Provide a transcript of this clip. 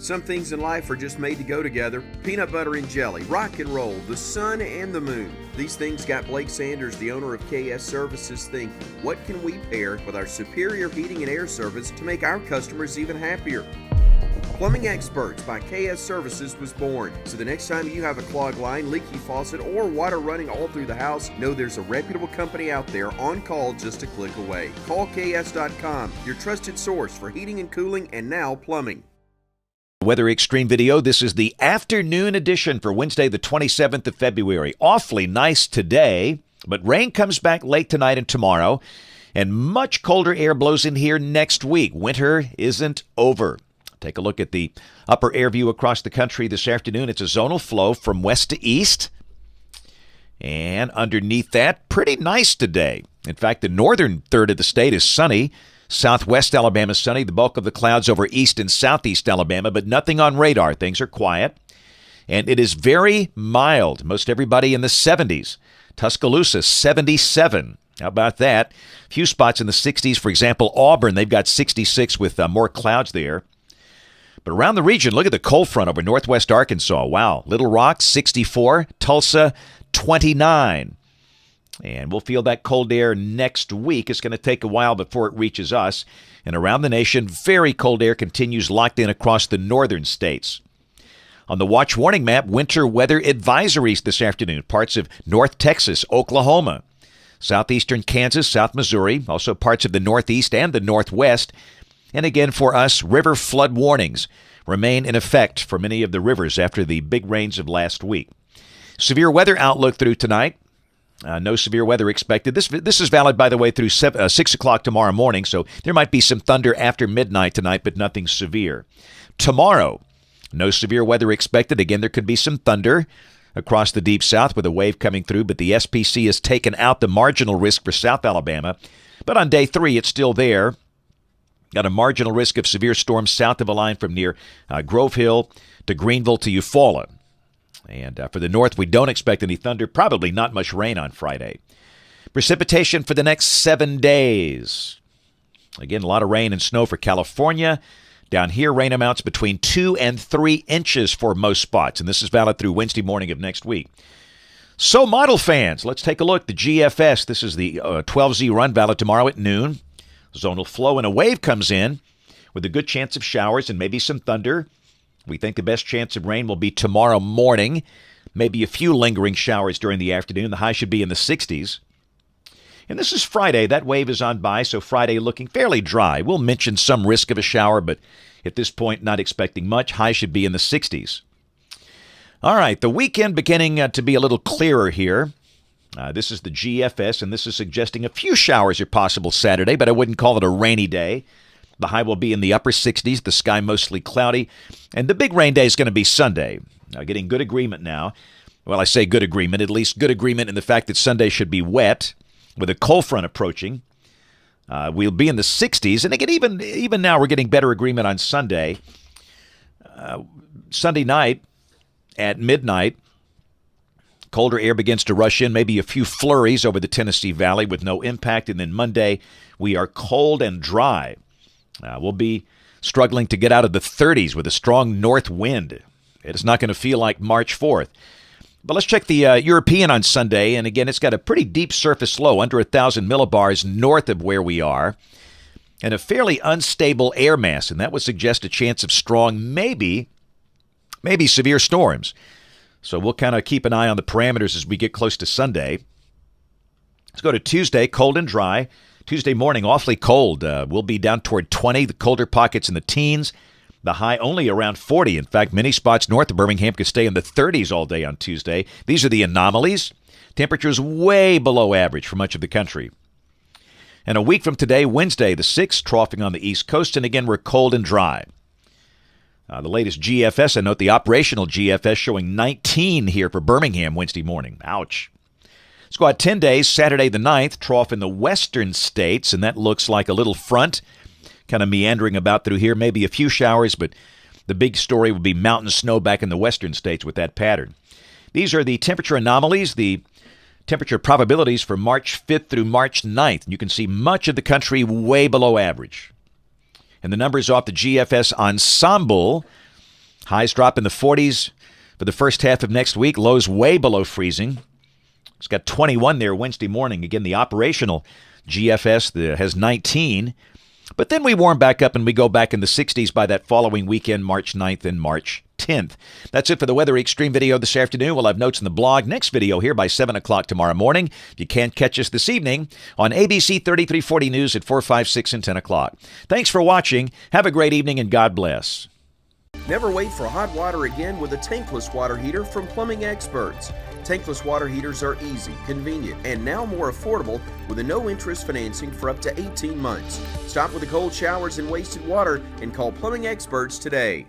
Some things in life are just made to go together. Peanut butter and jelly, rock and roll, the sun and the moon. These things got Blake Sanders, the owner of KS Services, thinking, what can we pair with our superior heating and air service to make our customers even happier? Plumbing Experts by KS Services was born. So the next time you have a clogged line, leaky faucet, or water running all through the house, know there's a reputable company out there on call just a click away. Call KS.com, your trusted source for heating and cooling and now plumbing. Weather Xtreme video. This is the afternoon edition for Wednesday, the 27th of February. Awfully nice today, but rain comes back late tonight and tomorrow, and much colder air blows in here next week. Winter isn't over. Take a look at the upper air view across the country this afternoon. It's a zonal flow from west to east. And underneath that, pretty nice today. In fact, the northern third of the state is sunny. Southwest Alabama is sunny. The bulk of the clouds over east and southeast Alabama, but nothing on radar. Things are quiet. And it is very mild. Most everybody in the 70s. Tuscaloosa, 77. How about that? A few spots in the 60s. For example, Auburn, they've got 66 with more clouds there. But around the region, look at the cold front over northwest Arkansas. Wow. Little Rock, 64. Tulsa, 29. And we'll feel that cold air next week. It's going to take a while before it reaches us. And around the nation, very cold air continues locked in across the northern states. On the watch warning map, winter weather advisories this afternoon. Parts of North Texas, Oklahoma, southeastern Kansas, South Missouri, also parts of the northeast and the northwest. And again, for us, river flood warnings remain in effect for many of the rivers after the big rains of last week. Severe weather outlook through tonight. No severe weather expected. This is valid, by the way, through 6 o'clock tomorrow morning, so there might be some thunder after midnight tonight, but nothing severe. Tomorrow, no severe weather expected. Again, there could be some thunder across the deep south with a wave coming through, but the SPC has taken out the marginal risk for South Alabama. But on day 3, it's still there. Got a marginal risk of severe storms south of a line from near Grove Hill to Greenville to Eufaula. And for the north, we don't expect any thunder, probably not much rain on Friday. Precipitation for the next 7 days. Again, a lot of rain and snow for California. Down here, rain amounts between 2 and 3 inches for most spots. And this is valid through Wednesday morning of next week. So, model fans, let's take a look. The GFS, this is the 12Z run, valid tomorrow at noon. Zonal flow and a wave comes in with a good chance of showers and maybe some thunder. We think the best chance of rain will be tomorrow morning. Maybe a few lingering showers during the afternoon. The high should be in the 60s. And this is Friday. That wave is on by, so Friday looking fairly dry. We'll mention some risk of a shower, but at this point, not expecting much. High should be in the 60s. All right, the weekend beginning to be a little clearer here. This is the GFS, and this is suggesting a few showers are possible Saturday, but I wouldn't call it a rainy day. The high will be in the upper 60s, the sky mostly cloudy, and the big rain day is going to be Sunday. Getting good agreement now. Well, I say good agreement, at least good agreement in the fact that Sunday should be wet with a cold front approaching. We'll be in the 60s, and again, even now we're getting better agreement on Sunday. Sunday night at midnight, colder air begins to rush in, maybe a few flurries over the Tennessee Valley with no impact. And then Monday, we are cold and dry. We'll be struggling to get out of the 30s with a strong north wind. It is not going to feel like March 4th. But let's check the European on Sunday. And again, it's got a pretty deep surface low, under 1,000 millibars north of where we are, and a fairly unstable air mass. And that would suggest a chance of strong, maybe severe storms. So we'll kind of keep an eye on the parameters as we get close to Sunday. Let's go to Tuesday, cold and dry. Tuesday morning, awfully cold. We'll be down toward 20, the colder pockets in the teens. The high only around 40. In fact, many spots north of Birmingham could stay in the 30s all day on Tuesday. These are the anomalies. Temperatures way below average for much of the country. And a week from today, Wednesday, the 6th, troughing on the East Coast. And again, we're cold and dry. The latest GFS, I note the operational GFS showing 19 here for Birmingham Wednesday morning. Ouch. Let's go out 10 days, Saturday the 9th, trough in the western states, and that looks like a little front kind of meandering about through here. Maybe a few showers, but the big story would be mountain snow back in the western states with that pattern. These are the temperature anomalies, the temperature probabilities for March 5th through March 9th. And you can see much of the country way below average. And the numbers off the GFS ensemble Highs drop in the 40s for the first half of next week. Lows way below freezing. It's got 21 there Wednesday morning. Again, the operational GFS has 19. But then we warm back up and we go back in the 60s by that following weekend, March 9th and March 10th. That's it for the Weather Xtreme video this afternoon. We'll have notes in the blog. Next video here by 7 o'clock tomorrow morning. If you can't catch us this evening on ABC 3340 News at 4, 5, 6, and 10 o'clock. Thanks for watching. Have a great evening and God bless. Never wait for hot water again with a tankless water heater from Plumbing Experts. Tankless water heaters are easy, convenient, and now more affordable with a no-interest financing for up to 18 months. Stop with the cold showers and wasted water and call Plumbing Experts today.